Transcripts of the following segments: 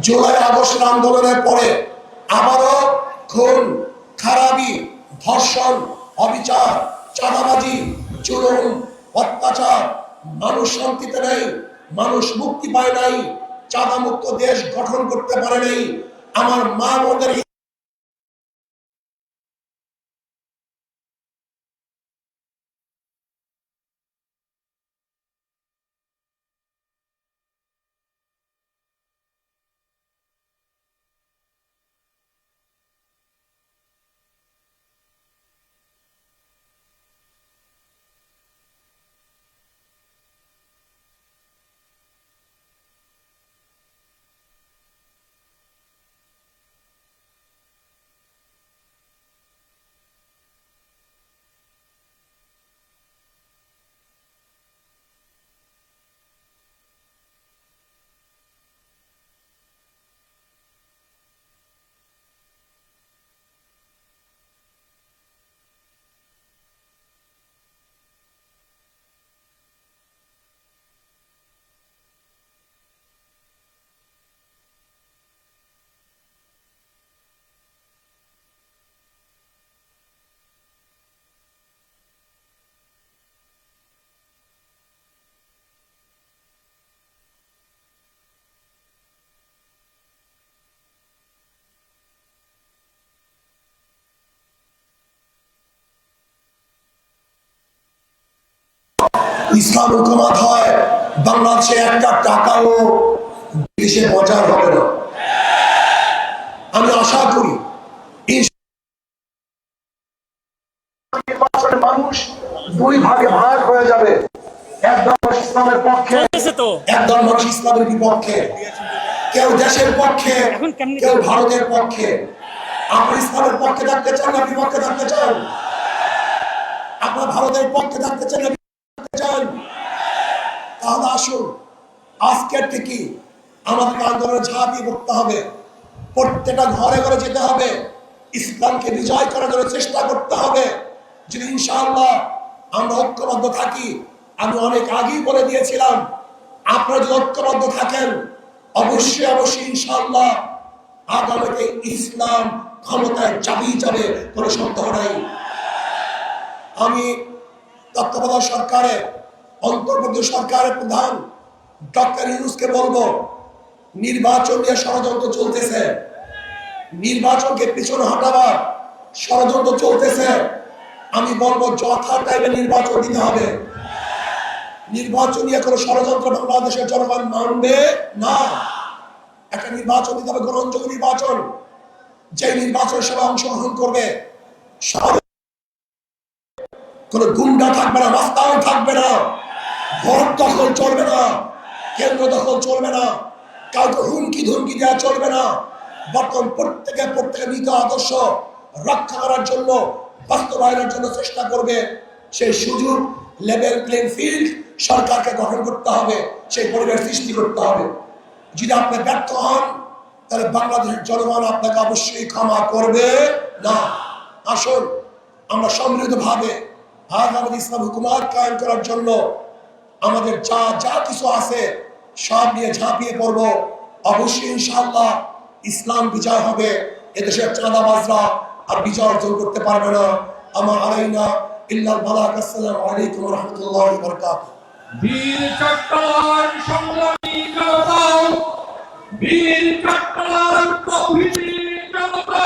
July August আন্দোলনের পরে আবারও খুন, খারাপি, ধর্ষণ, অবিচার, চাঁদাবাজি, জুলুম, অত্যাচার, মানুষ শান্তিতে নেই, মানুষ মুক্তি পায় নাই, চাঁদা মুক্ত দেশ গঠন করতে পারে নাই। আমার মা বোনদের ইসলাম হুকুমত হয়, বাংলাদেশে একটা টাকাও দেশে বাজার হবে না। আমি আশা করি নির্বাচনে মানুষ দুই ভাগে ভাগ হয়ে যাবে, একদল মানুষ ইসলামের পক্ষে, একদল মানুষ ইসলামের বিপক্ষে, কেউ দেশের পক্ষে, কেউ ভারতের পক্ষে। আপনার ইসলামের পক্ষে থাকতে চান না বিপক্ষে থাকতে চান? আপনার ভারতের পক্ষে থাকতে চান না বিপক্ষে চান? তাহলে আসুন আজকের থেকে আমাদের আন্দোলনে ঝাঁপিয়ে পড়তে হবে, প্রত্যেকটা ঘরে ঘরে যেতে হবে, ইসলামকে বিজয় করার জন্য চেষ্টা করতে হবে। যদি ইনশাআল্লাহ আমরা ঐক্যবদ্ধ থাকি, আমি অনেক আগেই বলে দিয়েছিলাম, আপনারা যদি ঐক্যবদ্ধ থাকেন অবশ্যই অবশ্যই ইনশাআল্লাহ আগামীতে ইসলাম ক্ষমতায় যাবে, কোনো সন্দেহ নাই। আমি তত্ত্বাবধায়ক সরকারের অন্তর্বর্তী সরকারের প্রধান ডক্টর ইউনূসকে বলবো, নির্বাচন নিয়ে ষড়যন্ত্র চলতেছে, নির্বাচনকে পিছনে হটাবার ষড়যন্ত্র চলতেছে। আমি বলবো যথা টাইমে নির্বাচন দিতে হবে। নির্বাচন নিয়ে কোনো ষড়যন্ত্র বাংলাদেশের জনগণ মানবে না। একটা নির্বাচন দিতে হবে, গ্রহণযোগ্য নির্বাচন, যে নির্বাচনের সবাই অংশগ্রহণ করবে, কোন গুন্ডা থাকবে না, রাস্তাও থাকবে না, ভোট দখল চলবে না, কেন্দ্র দখল চলবে না, কাউকে হুমকি ধুমকি দেওয়া চলবে না। বর্তমান প্রত্যেকে নীতি আদর্শ রক্ষা করার জন্য, বাস্তবায়নের জন্য চেষ্টা করবে। সেই সুযোগ, লেভেল প্লেইং ফিল্ড সরকারকে গঠন করতে হবে, সেই পরিবেশ সৃষ্টি করতে হবে। যদি আপনি ব্যর্থ হন তাহলে বাংলাদেশের জনগণ আপনাকে অবশ্যই ক্ষমা করবে না। আসুন আমরা সমৃদ্ধভাবে আগামী ইসলাম হুকুমত কায়েম করার জন্য আমাদের যা কিছু আছে সব নিয়ে ঝাঁপিয়ে পড়ব। অবশ্যই ইনশাআল্লাহ ইসলাম বিজয় হবে, এদেশের চাঁদাবাজরা আর বিজয় অর্জন করতে পারবে না। আমার আলাইনা ইল্লাল বালাগ। আসসালামু আলাইকুম ওয়া রাহমাতুল্লাহি ওয়া বারাকাতুহু। বীর চট্টগ্রাম সংগ্রামী জনতা, বীর চট্টগ্রাম প্রভৃতি জনতা,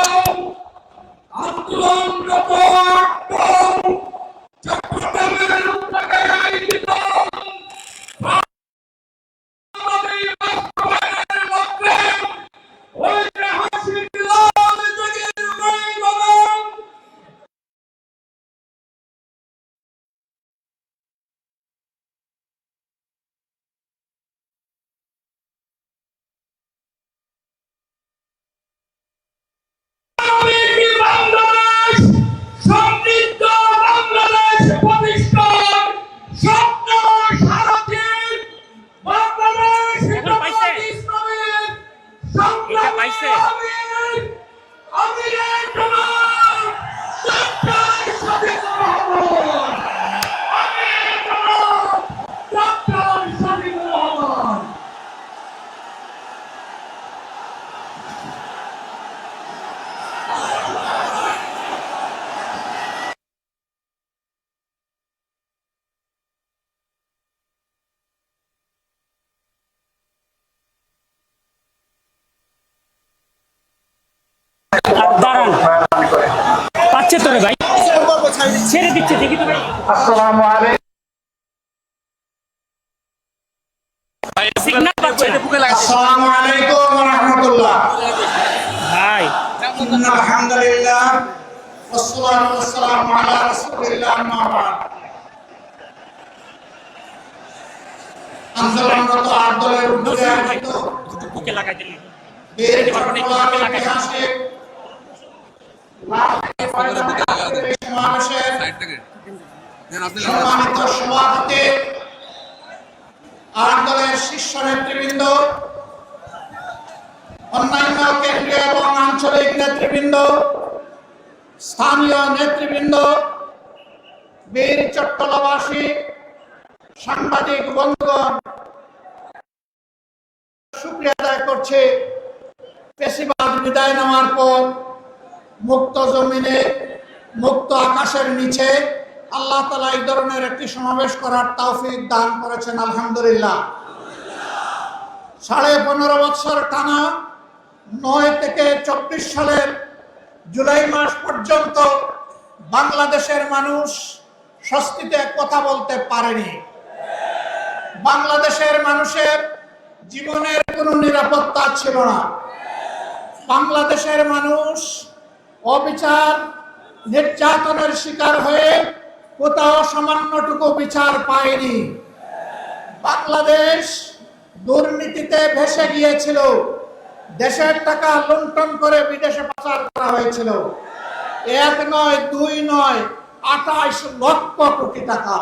আন্দোলনরত চট্টগ্রামের উদ্যোগে আয়োজিত দাঁড়ান, পাচ্ছে তো রে ভাই, ছেড়ে দিচ্ছে দেখি তো ভাই। আসসালামু আলাইকুম। সিগন্যাল পাচ্ছে না আসসালামু আলাইকুম ওয়া রাহমাতুল্লাহ। ভাই। আলহামদুলিল্লাহ ওয়াসসালাতু ওয়াসসালামু আলা রাসূলিল্লাহ আম্মা বা'দ। আন্দোলনরত আন্দোলনের উদ্যোগে আয়োজিত বুকে লাগাই দিলি। বীর চট্টগ্রাম ঐতিহাসিক সমাবেশের সম্মানিত সভাপতি, আন্দোলনের শীর্ষ নেতৃবৃন্দ, অন্যান্য কেন্দ্রীয় এবং আঞ্চলিক নেতৃবৃন্দ, স্থানীয় নেতৃবৃন্দ, বীর চট্টলাবাসী, সাংবাদিক বন্ধুগণ, শুকরিয়া আদায় করছে পেশিবাদ বিদায় নেওয়ার পর মুক্ত জমিনে, মুক্ত আকাশের নিচে আল্লাহ তাআলা এই ধরনের একটি সমাবেশ করার তৌফিক দান করেছেন, আলহামদুলিল্লাহ। 15.5 বছর টানা 9 থেকে 24 সালের জুলাই মাস পর্যন্ত বাংলাদেশের মানুষ স্বস্তিতে কথা বলতে পারেনি। বাংলাদেশের মানুষের জীবনের কোনো নিরাপত্তা ছিল না। বাংলাদেশের মানুষ অবিচার, নির্যাতনের শিকার হয়ে কোথাও সামান্যটুকু বিচার পায়নি। বাংলাদেশ দুর্নীতিতে ভেসে গিয়েছিল। দেশের টাকা লুণ্ঠন করে বিদেশে পাচার করা হয়েছিল। 1 নয়, 2 নয়, 28 লক্ষ কোটি টাকা।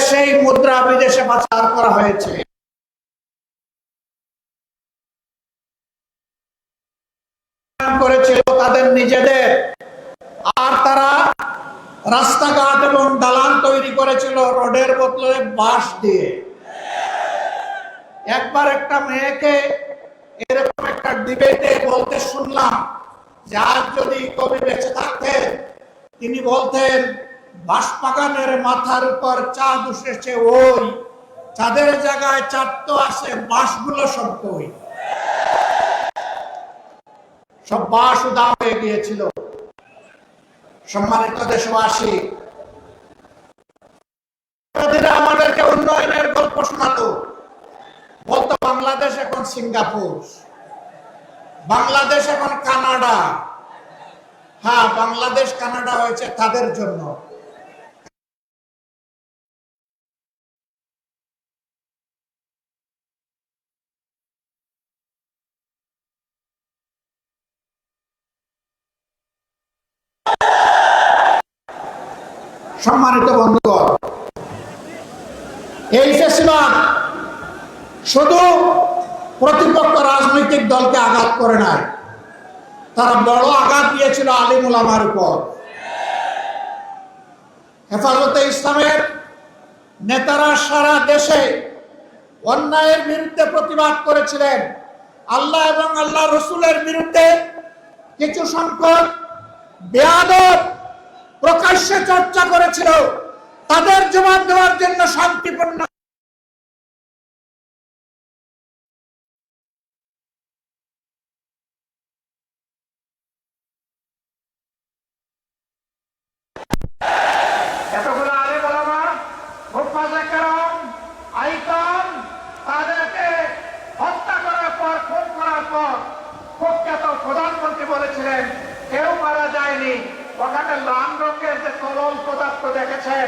সেই মুদ্রা বিদেশে পাচার করা হয়েছে। করেছিল তাদের নিজেদের, আর তারা রাস্তাঘাট এবং দালান তৈরি করেছিল রোডের বদলে বাঁশ দিয়ে। একবার একটা মেয়েকে এরকম একটা ডিবেটে বলতে শুনলাম যে আজ যদি কবি বেঁচে থাকতেন তিনি বলতেন, বাঁশবাগানের মাথার উপর চাঁদ উঠেছে, ওই চাঁদের জায়গায় চাঁদ তো আছে, বাঁশগুলো সব কই, সব বাঁশ উদা হয়ে গিয়েছিল। সম্মানিত দেশবাসী, আমাদেরকে উন্নয়নের গল্প শোনাতো, বলতো বাংলাদেশ এখন সিঙ্গাপুর, বাংলাদেশ এখন কানাডা। হ্যাঁ, বাংলাদেশ কানাডা হয়েছে তাদের জন্য। সম্মানিত বন্ধুগণ, এই ফেসিবাদ শুধু প্রতিপক্ষ রাজনৈতিক দলকে আঘাত করে নাই, তারা বড় আঘাত দিয়েছিল আলিম উলামার উপর। হেফাজতে ইসলামের নেতারা সারা দেশে অন্যায়ের বিরুদ্ধে প্রতিবাদ করেছিলেন। আল্লাহ এবং আল্লাহ রসুলের বিরুদ্ধে কিছু সংখ্যক বেয়াদব প্রকাশ্যে চর্চা করেছিল, তাদের জবাব দেওয়ার জন্য শান্তিপূর্ণ এতগুলো আলেম ওলামা, মুফাজ্জির কেরাম, আইকাম, তাদেরকে হত্যা করার পর, খুন করার পর প্রখ্যাত প্রধানমন্ত্রী বলেছিলেন কেউ মারা যায়নি, ওখানে লাল রঙের যে তরল পদার্থ দেখেছেন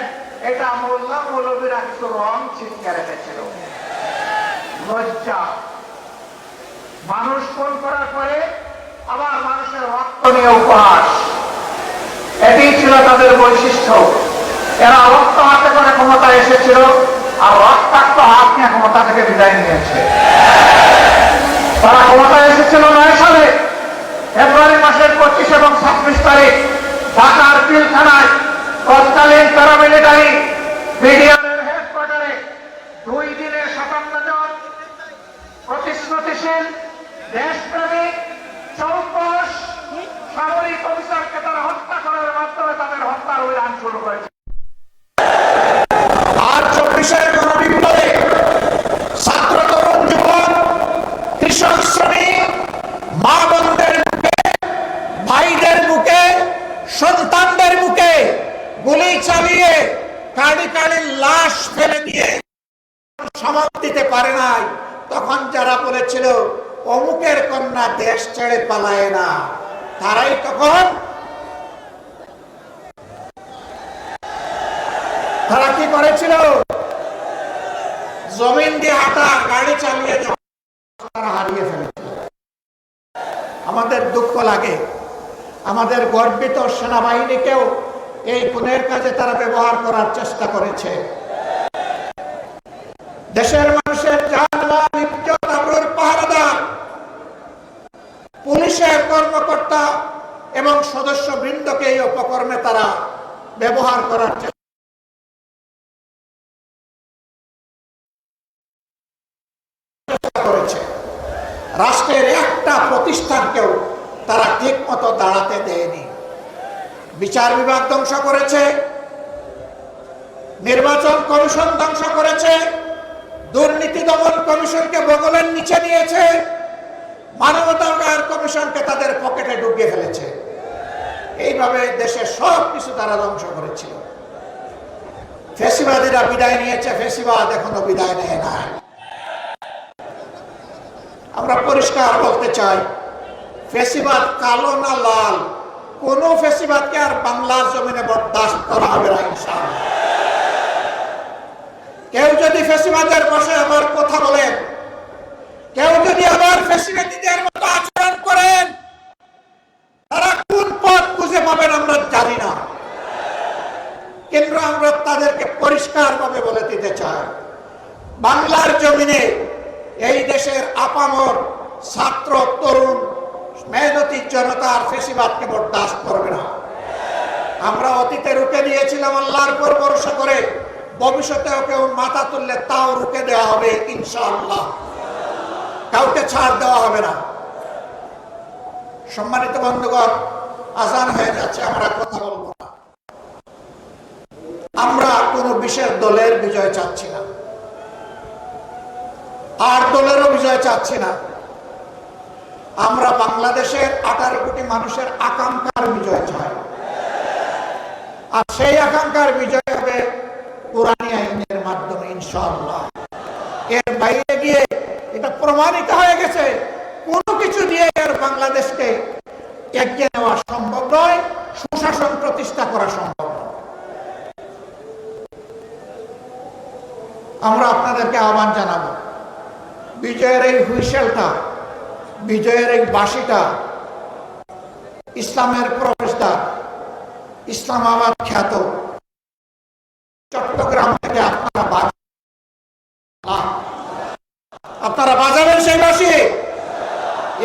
এটা মোল্লা মৌলবীরা কিছু রং ছিটকে রেখেছিল। লজ্জা! মানুষ খুন করার পরে আবার মানুষের রক্ত নিয়ে উপহাস, এটি ছিল তাদের বৈশিষ্ট্য। এরা রক্ত হাতে করে ক্ষমতায় এসেছিল, আর রক্তাক্ত হাত নিয়ে ক্ষমতা থেকে বিদায় নিয়েছে। তারা ক্ষমতায় এসেছিল 9 সালে, ফেব্রুয়ারি মাসের 25 এবং 26 তারিখ ঢাকার সন্তানদের মুখে গুলি চালিয়ে কাড়ি কাড়ি লাশ ফেলে দিয়ে সামাল দিতে পারে নাই, তখন যারা বলেছিল অমুকের কন্যা দেশ ছেড়ে পালায় না, তারাই তখন তারা কি করেছিল? জমিন দিয়ে হাঁটা গাড়ি চালিয়ে তারা হারিয়ে ফেলেছিল। আমাদের দুঃখ লাগে, আমাদের গর্বিত সেনাবাহিনীকেও এই খুনের কাজে তারা ব্যবহার করার চেষ্টা করেছে। দেশের মানুষের জান-মাল, ইজ্জত, আবরুর পাহারাদার পুলিশের কর্মকর্তা এবং সদস্য বৃন্দকে এই অপকর্মে তারা ব্যবহার করার চেষ্টা করেছে। রাষ্ট্রের একটা প্রতিষ্ঠানকেও তারা ঠিক মতো দাঁড়াতে দেয়নি। বিচার বিভাগ ধ্বংস করেছে, নির্বাচন কমিশন ধ্বংস করেছে, দুর্নীতি দমন কমিশনকে বগলের নিচে নিয়েছে, মানবাধিকার কমিশনকে তাদের পকেটে ঢুকিয়ে ফেলেছে। এইভাবে দেশের সব কিছু তারা ধ্বংস করেছিল। ফ্যাসিবাদীরা বিদায় নিয়েছে, ফ্যাসিবাদ এখনো বিদায় নেয় না। আমরা পরিষ্কার বলতে চাই, ফ্যাসিবাদ কালো না লাল, কোন ফ্যাসিবাদকে আর বাংলার জমিনে বরদাস্ত করা হবে না ইনশাআল্লাহ। কেউ যদি ফ্যাসিবাদের বসে আবার কথা বলেন, কেউ যদি আবার ফ্যাসিবাদীদের মতো আচরণ করেন, তারা কোন পথ খুঁজে পাবেন আমরা জানি না, কিন্তু আমরা তাদেরকে পরিষ্কারভাবে বলে দিতে চাই, বাংলার জমিনে এই দেশের আপামর ছাত্র, তরুণ, মেহনতি জনতার ফ্যাসিবাদকে বরদাস্ত করবে না। আমরা অতীতে রুখে দিয়েছিলাম আল্লাহর উপর ভরসা করে, ভবিষ্যতেও কেউ মাথা তুললে তাও রুখে দেওয়া হবে ইনশাআল্লাহ, কাউকে ছাড় দেওয়া হবে না। সম্মানিত বন্ধুগণ, আজান হয়ে যাচ্ছে, আমরা কথা বলবো না। আমরা কোন বিশেষ দলের বিজয় চাচ্ছি না, আর দলেরও বিজয় চাচ্ছি না। আমরা বাংলাদেশের 18 কোটি মানুষের আকাঙ্ক্ষার বিজয় চাই, আর সেই আকাঙ্ক্ষার বিজয় হবে কোরআনী আইনের মাধ্যমে ইনশাআল্লাহ। এর বাইরে গিয়ে এটা প্রমাণিত হয়ে গেছে, কোনো কিছু দিয়ে আর বাংলাদেশকে এগিয়ে নেওয়া সম্ভব নয়, সুশাসন প্রতিষ্ঠা করা সম্ভব নয়। আমরা আপনাদেরকে আহ্বান জানাবো, বিজয়ের এই হুইসেলটা, বিজয়ের এই বাঁশিটা ইসলামের প্রবেশদ্বার, ইসলামাবাদ খ্যাত চট্টগ্রাম থেকে আপনারা বাজাবেন সেই বাঁশি।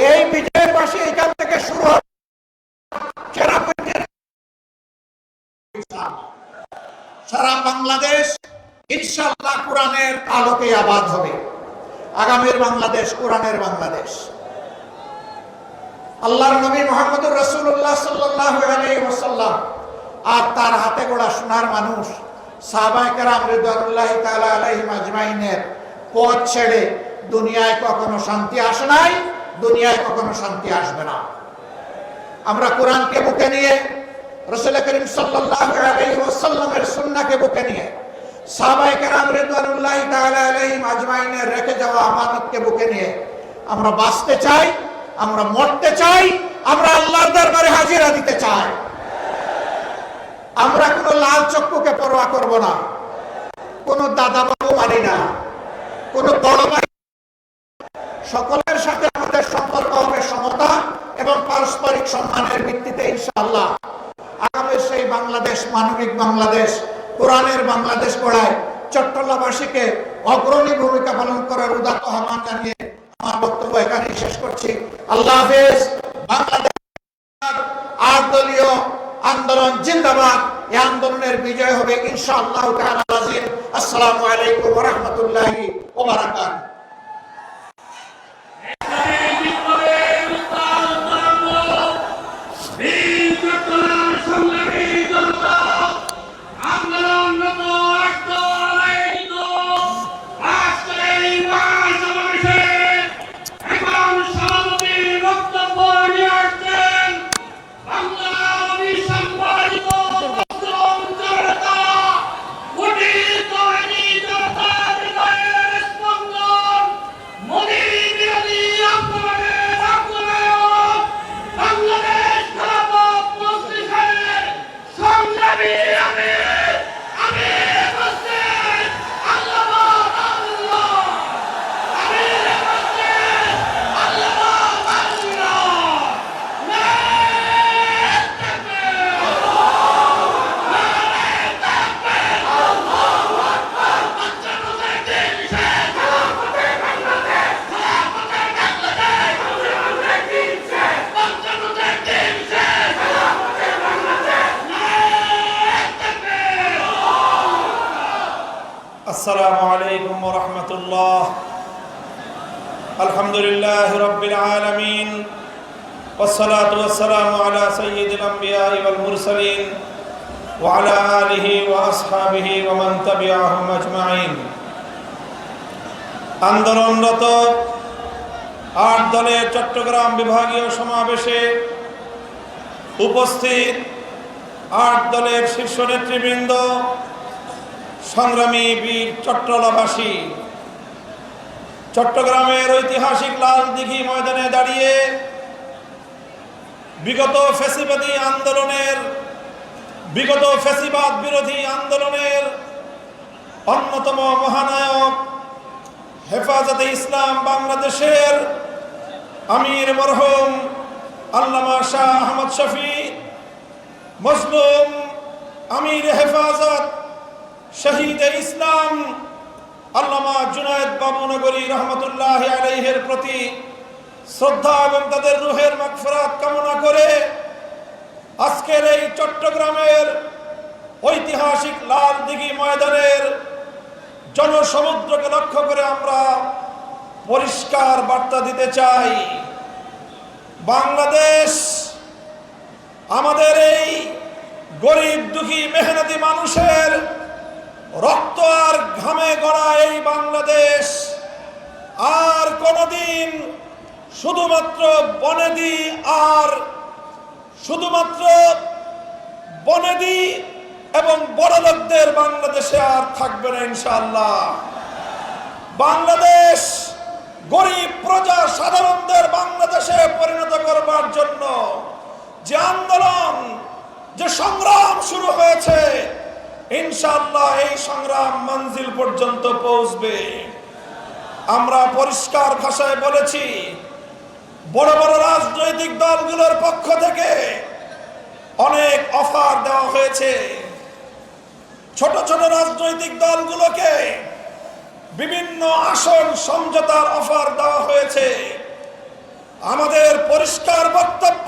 এই বিজয়ের বাঁশি এখান থেকে শুরু হবে, সারা বাংলাদেশ ইনশাআল্লাহ কোরআনের আলোকে আবাদ হবে। আগামীর বাংলাদেশ কোরআনের বাংলাদেশ। আল্লাহর নবী মুহাম্মদুর রাসূলুল্লাহ সাল্লাল্লাহু আলাইহি ওয়াসাল্লাম আর তার হাতে গড়া সোনার মানুষ সাহাবায়ে কেরাম রিদওয়ানুল্লাহি তাআলা আলাইহিম আজমাইনের পথ ছেড়ে দুনিয়ায় কখনো শান্তি আসে নাই, দুনিয়ায় কখনো শান্তি আসবে না। আমরা কোরআনকে বুকে নিয়ে, রাসূল করিম সাল্লাল্লাহু আলাইহি ওয়াসাল্লামের সুন্নাহকে বুকে নিয়ে, সাহাবায়ে কেরাম রিদওয়ানুল্লাহি তাআলা আলাইহিম আজমাইনের রেখে যাওয়া আমানতকে বুকে নিয়ে আমরা বাঁচতে চাই, আমরা মরতে চাই, আমরা আল্লাহর দরবারে হাজিরা দিতে চাই। আমরা কোনো লাল চক্ষুকে পরোয়া করব না, কোনো দাদা বাবু মানি না, কোনো বড় ভাই, সকলের সাথে আমাদের সম্পর্ক হবে সমতা এবং পারস্পরিক সম্মানের ভিত্তিতে ইনশাআল্লাহ। আগামী সেই বাংলাদেশ, মানবিক বাংলাদেশ, কোরআনের বাংলাদেশ গড়ায় চট্টগ্রামবাসীকে অগ্রণী ভূমিকা পালন করার উদাত্ত আহ্বান জানিয়ে আমার বক্তব্য এখানেই শেষ করছি। আল্লাহ হাফেজ। বাংলাদেশ 8 দলীয় আন্দোলন জিন্দাবাদ। এই আন্দোলনের বিজয় হবে ইনশাআল্লাহ তাআলা আজিম। আসসালামু আলাইকুম ওয়া রাহমাতুল্লাহি ওয়া বারাকাতুহু। বাংলা السلام عليكم ورحمة الله. الحمد لله رب العالمين والصلاة والسلام على سيد الأنبياء والمرسلين وعلى آله وأصحابه ومن تبعهم أجمعين. আন্দোলনরত ৮ দলের চট্টগ্রাম বিভাগীয় সমাবেশে উপস্থিত ৮ দলের শীর্ষ নেতৃবৃন্দ, সংগ্রামী বীর চট্টলাবাসী, চট্টগ্রামের ঐতিহাসিক লাল দিঘি ময়দানে দাঁড়িয়ে বিগত ফ্যাসিবাদ বিরোধী আন্দোলনের অন্যতম মহানায়ক হেফাজতে ইসলাম বাংলাদেশের আমির মরহুম আল্লামা শাহ আহমদ শফি, মজলুম আমির হেফাজত শহীদ ইসলাম আল্লামা জুনায়েদ বাবুনগরী রহমতুল্লাহ আলাইহির প্রতি শ্রদ্ধা এবং তাদের রুহের মাগফিরাত কামনা করে আজকের এই চট্টগ্রামের ঐতিহাসিক লাল দিঘি ময়দানের জনসমুদ্রকে লক্ষ্য করে আমরা পরিষ্কার বার্তা দিতে চাই। বাংলাদেশ, আমাদের এই গরিব দুঃখী মেহনতি মানুষের রক্ত আর ঘামে গড়া এই বাংলাদেশ আর কোনদিন শুধুমাত্র বনেদি এবং বড়লোকদের বাংলাদেশে আর থাকবে না ইনশাআল্লাহ। বাংলাদেশ গরিব প্রজা সাধারণদের বাংলাদেশে পরিণত করবার জন্য যে আন্দোলন, যে সংগ্রাম শুরু হয়েছে, ইনশাআল্লাহ এই সংগ্রাম মঞ্জিল পর্যন্ত পৌঁছবে। আমরা পরিষ্কার ভাষায় বলেছি, বড় বড় রাজনৈতিক দলগুলোর পক্ষ থেকে অনেক অফার দেওয়া হয়েছে। ছোট ছোট রাজনৈতিক দলগুলোকে বিভিন্ন আসন সমঝোতার অফার দেওয়া হয়েছে। আমাদের পরিষ্কার বক্তব্য,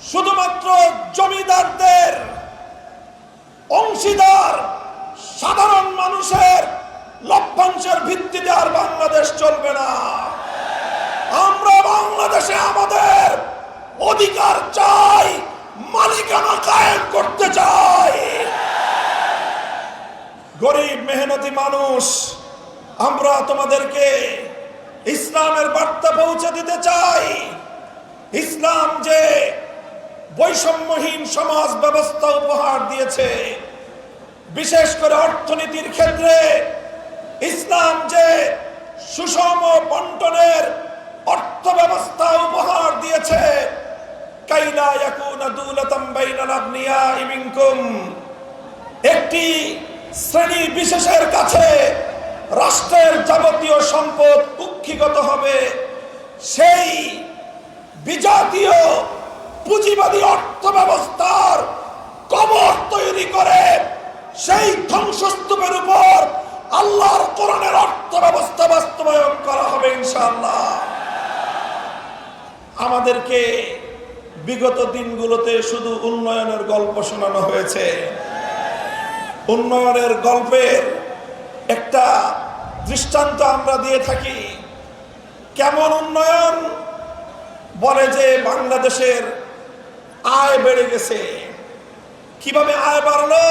শুধুমাত্র জমিদারদের অংশীদার সাধারণ মানুষের লভ্যাংশের ভিত্তিতে আর বাংলাদেশ চলবে না। আমরা বাংলাদেশে আমাদের অধিকার চাই, মালিকানা কায়েম করতে চাই। গরিব মেহনতি মানুষ, আমরা তোমাদেরকে ইসলামের বার্তা পৌঁছে দিতে চাই। ইসলাম যে বৈষম্যহীন সমাজ ব্যবস্থা উপহার দিয়েছে, বিশেষ করে অর্থনীতির ক্ষেত্রে ইসলাম যে সুষম বন্টনের অর্থ ব্যবস্থা উপহার দিয়েছে, কাইলা ইয়াকুনা দুলাতাম বাইনাল আগনিয়াই মিনকুম, একটি শ্রেণী বিশেষের কাছে রাষ্ট্রের যাবতীয় সম্পদ কুক্ষিগত হবে, সেই বিজাতীয় পুঁজিবাদী অর্থ ব্যবস্থার কবর তৈরি করে সেই ধ্বংসস্তূপের উপর আল্লাহর কোরআনের অর্থ ব্যবস্থা বাস্তবায়ন করা হবে ইনশাআল্লাহ। আমাদেরকে বিগত দিনগুলোতে শুধু উন্নয়নের গল্প শোনানো হয়েছে। উন্নয়নের গল্পের একটা দৃষ্টান্ত আমরা দিয়ে থাকি। কেমন উন্নয়ন? বলে যে বাংলাদেশের আয় বেড়ে গেছে। কিভাবে আয় বাড়লো?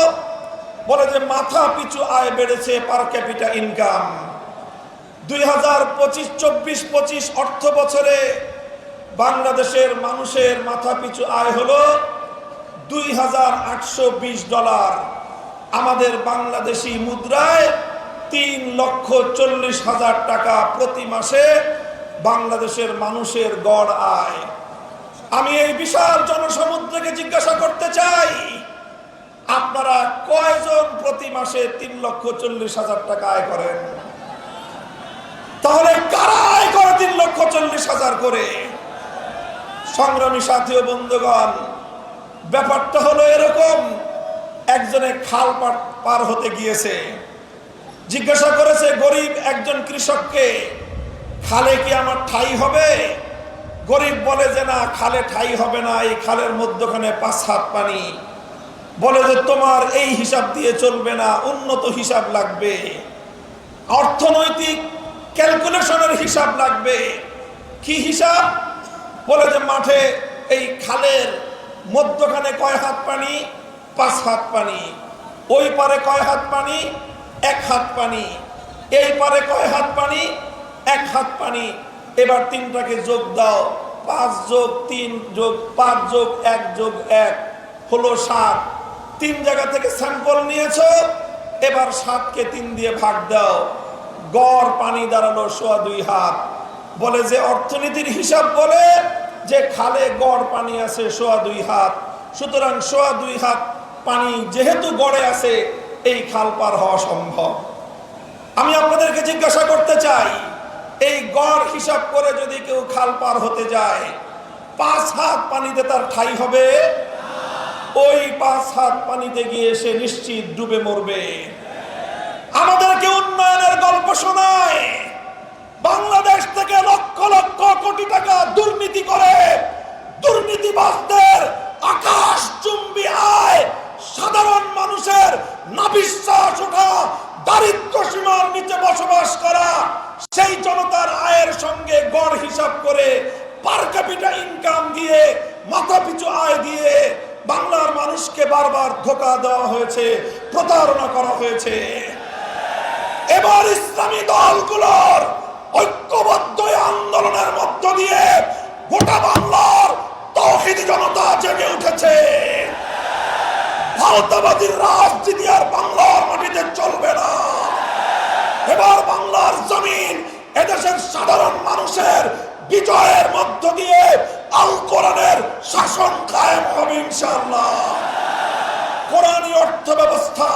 বলে যে মাথা পিছু আয় বেড়েছে, পার ক্যাপিটা ইনকাম। 2025-24-25 অর্থ বছরে বাংলাদেশের মানুষের মাথা পিছু আয় হলো $2,820। আমাদের বাংলাদেশি মুদ্রায় 3,40,000 টাকা প্রতি মাসে বাংলাদেশের মানুষের গড় আয়। আমি এই বিশাল জনসমুদ্রকে জিজ্ঞাসা করতে চাই, আপনারা কয়জন প্রতি মাসে 3,40,000 টাকা আয় করেন? তাহলে কারা আয় করে 3,40,000 করে? সংগ্রামী সাথী ও বন্ধুগণ, ব্যাপারটা হলো এরকম। একজনে খাল পার হতে গিয়েছে, জিজ্ঞাসা করেছে গরিব একজন কৃষককে, খালে কি আমার ঠাই হবে? গরিব বলে যে না, খালে ঠাই হবে না, এই খালের মধ্যখানে 5 হাত পানি। বলে যে তোমার এই হিসাব দিয়ে চলবে না, উন্নত হিসাব লাগবে, অর্থনৈতিক ক্যালকুলেশনের হিসাব লাগবে। কি হিসাব? বলে যে মাঠে এই খালের মধ্যখানে কয় হাত পানি? 5 হাত পানি। ওই পারে কয় হাত পানি? 1 হাত পানি। এই পারে কয় হাত পানি? 1 হাত পানি। এবার তিনটাকে যোগ দাও, 5 যোগ 3 যোগ 5 যোগ 1 যোগ 1 হলো 7। 3 জায়গা থেকে স্যাম্পল নিয়েছো, এবার 7কে 3 দিয়ে ভাগ দাও, গড় পানি দাঁড়ালো 2.25 হাত। বলে যে অর্থনীতির হিসাব বলে যে খালে গড় পানি আছে 2.25 হাত, সুতরাং 2.25 হাত পানি যেহেতু গড়ে আছে, এই খাল পার হওয়া সম্ভব। আমি আপনাদেরকে জিজ্ঞাসা করতে চাই, এই গড় হিসাব করে যদি কেউ খাল পার হতে যায়, 5 হাত পানিতে তার ঠাঁই হবে? ওই 5 হাত পানিতে গিয়ে সে নিশ্চিত ডুবে মরবে। আমাদেরকে উন্নয়নের গল্প শোনায়, বাংলাদেশ থেকে লক্ষ লক্ষ কোটি টাকা দুর্নীতি করে দুর্নীতিবাজদের আকাশচুম্বী আয়, সাধারণ মানুষের নাভিশ্বাস ওঠা, দারিদ্র সীমার নিচে বসবাস করা সেই জনতার আয়ের সঙ্গে গড় হিসাব করে পার ক্যাপিটা ইনকাম দিয়ে, মাথাপিছু আয় দিয়ে বাংলার মানুষকে বারবার ধোঁকা দেওয়া হয়েছে, প্রতারণা করা হয়েছে। এবার ইসলামী দলগুলোর ঐক্যবদ্ধ আন্দোলনের মধ্য দিয়ে গোটা বাংলার তৌহিদি জনতা জেগে উঠেছে। ভারতবাদীর রাজনীতি আর বাংলার মাটিতে চলবে না। এবার বাংলার জমিন এদেশের সাধারণ মানুষের বিজয়ের মধ্য দিয়ে আল কোরআনের শাসন কায়েম হবে ইনশাআল্লাহ। কোরআনী অর্থ ব্যবস্থা,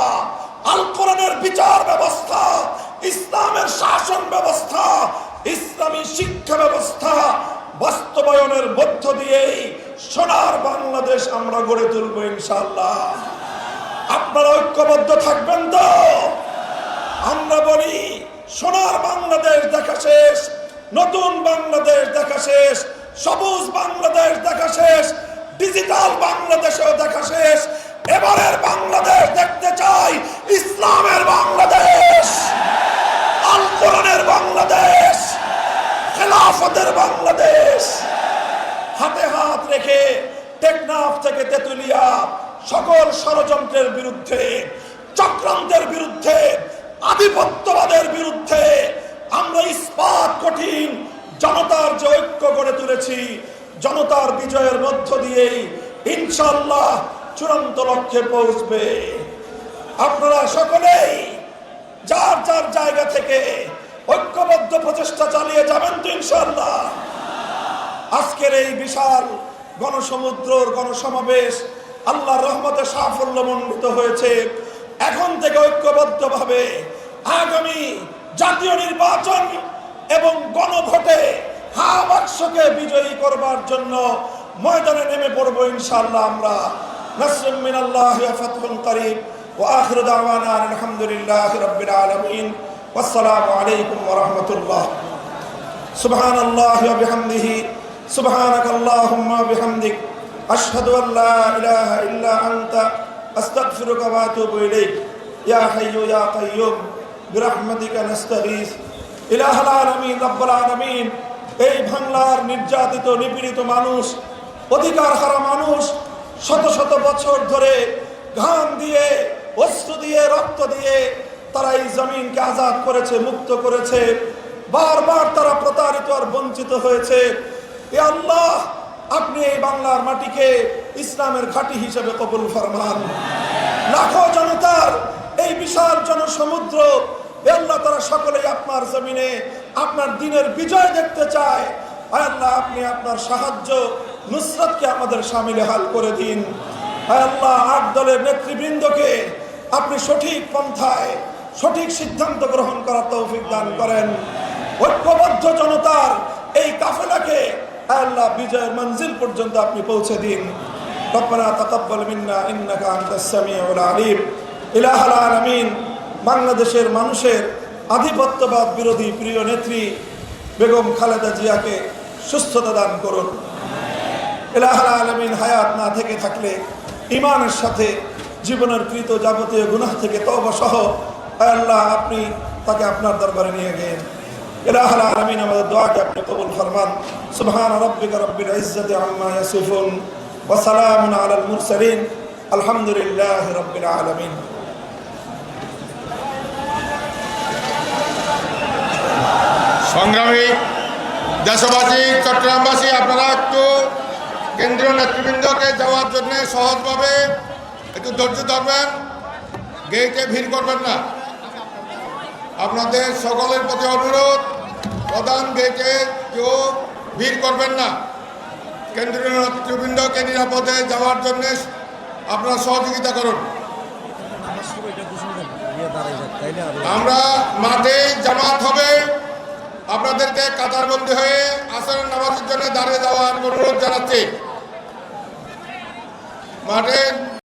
আল কোরআনের বিচার ব্যবস্থা, ইসলামের শাসন ব্যবস্থা, ইসলামী শিক্ষা ব্যবস্থা বাস্তবায়নের মধ্য দিয়েই সোনার বাংলাদেশ আমরা গড়ে তুলব ইনশাআল্লাহ। আপনারা ঐক্যবদ্ধ থাকবেন তো? আমরা বলি সোনার বাংলাদেশ দেখা শেষ, নতুন বাংলাদেশ দেখা শেষ, সবুজ বাংলাদেশ দেখা শেষ, ডিজিটাল বাংলাদেশও দেখা শেষ। এবারের বাংলাদেশ দেখতে চাই ইসলামের বাংলাদেশ, আল কোরআনের বাংলাদেশ, খেলাফতের বাংলাদেশ। হাতে হাত রেখে টেকনাফ থেকে তেতুলিয়া সকল ষড়যন্ত্রের বিরুদ্ধে, চক্রান্তের বিরুদ্ধে, আধিপত্যবাদের বিরুদ্ধে আমরা ইস্পাত কঠিন জনতার যে ঐক্য গড়ে তুলেছি, জনতার বিজয়ের মধ্য দিয়েই ইনশাআল্লাহ চূড়ান্ত লক্ষ্যে পৌঁছবে। আপনারা সকলেই যার যার জায়গা থেকে ঐক্যবদ্ধ প্রচেষ্টা চালিয়ে যাবেন তো ইনশাআল্লাহ। আজকের এই বিশাল গণসমুদ্রর গণসমাবেশ আল্লাহর রহমতে সাফল্যমণ্ডিত হয়েছে। এখন থেকে ঐক্যবদ্ধভাবে আগামী জাতীয় নির্বাচন এবং গণভোটে বাক্সকে বিজয়ী করবার জন্য ময়দানে নেমে পড়বো ইনশাআল্লাহ। আমরা নাসরুম মিনাল্লাহি ওয়া ফাতহুন করিব ওয়া আখিরু দাওয়ানা আলহামদুলিল্লাহি রাব্বিল আলামিন। ওয়াসসালামু আলাইকুম ওয়া রাহমাতুল্লাহ। সুবহানাল্লাহি ওয়া বিহামদিহি, সুবহানাকাল্লাহুম্মা ওয়া বিহামদিক, আশহাদু আল লা ইলাহা ইল্লা আনতা, আস্তাগফিরুকা ওয়া আতুবু ইলাইক। ইয়া হাইয়্যু ইয়া কাইয়্যুম বিরহমাতিকা নাস্তাগীস। ইলাহুল আলামিন, রব্বুল আলামিন, এই বাংলার নির্যাতিত নিপীড়িত মানুষ, অধিকার হারা মানুষ শত শত বছর ধরে ঘাম দিয়ে, অশ্রু দিয়ে, রক্ত দিয়ে তারা এই জমিনকে আজাদ করেছে, মুক্ত করেছে। বারবার তারা প্রতারিত আর বঞ্চিত হয়েছে। এ আল্লাহ, আপনি এই বাংলার মাটিকে ইসলামের ঘাঁটি হিসেবে কবুল ফরমান। লাখো জনতার এই বিশাল জনসমুদ্র, এ আল্লাহ, তারা সকলেই আপনার জমিনে আপনার দিনের বিজয় দেখতে চায়। আয় আল্লাহ, আপনি আপনার সাহায্য নুসরাতকে আমাদের শামিলে হাল করে দিন। আয় আল্লাহ, 8 দলের নেতৃবৃন্দকে আপনি সঠিক পন্থায় সঠিক সিদ্ধান্ত গ্রহণ করার তৌফিক দান করেন। ঐক্যবদ্ধ জনতার এই কাফেলাকে আয় আল্লাহ বিজয়ের মঞ্জিল পর্যন্ত আপনি পৌঁছে দিন। রব্বানা তাকাব্বাল মিন্না ইন্নাকা আনতাস সামিউল আলিম। ইলাহুল আলামিন, বাংলাদেশের মানুষের আধিপত্যবাদ বিরোধী প্রিয় নেত্রী বেগম খালেদা জিয়াকে সুস্থতা দান করুন। ইলাহুল আলামিন, হায়াত না থেকে থাকলে ঈমানের সাথে জীবনের কৃত যাবতীয় গুনাহ থেকে তওবা সহ আয় আল্লাহ আপনি তাকে আপনার দরবারে নিয়ে গেলেন। ইলাহুল আলামিন আমাদের দোয়াকে আপনি কবুল ফরমান। সুবহান রাব্বিকা রাব্বিল ইজ্জাতি আম্মা ইয়াসিফুন ওয়া সালামুন আলাল মুরসালিন আলহামদুলিল্লাহি রাব্বিল আলামিন। সংগ্রামী দেশবাসী, চট্টগ্রামবাসী, আপনারা একটু কেন্দ্রীয় নেতৃবৃন্দকে যাওয়ার জন্য সহজভাবে একটু ধৈর্য ধরবেন, গেটে ভিড় করবেন না। আপনাদের সকলের প্রতি অনুরোধ, প্রধান গেটে কেউ ভিড় করবেন না। কেন্দ্রীয় নেতৃবৃন্দকে নিরাপদে যাওয়ার জন্য আপনারা সহযোগিতা করুন। আমরা মাঠে জামাত হবে, আপনাদেরকে কাতারবন্দি হয়ে আসরের নামাজের জন্য দাঁড়িয়ে যাওয়ার অনুরোধ জানাচ্ছি। মাঠে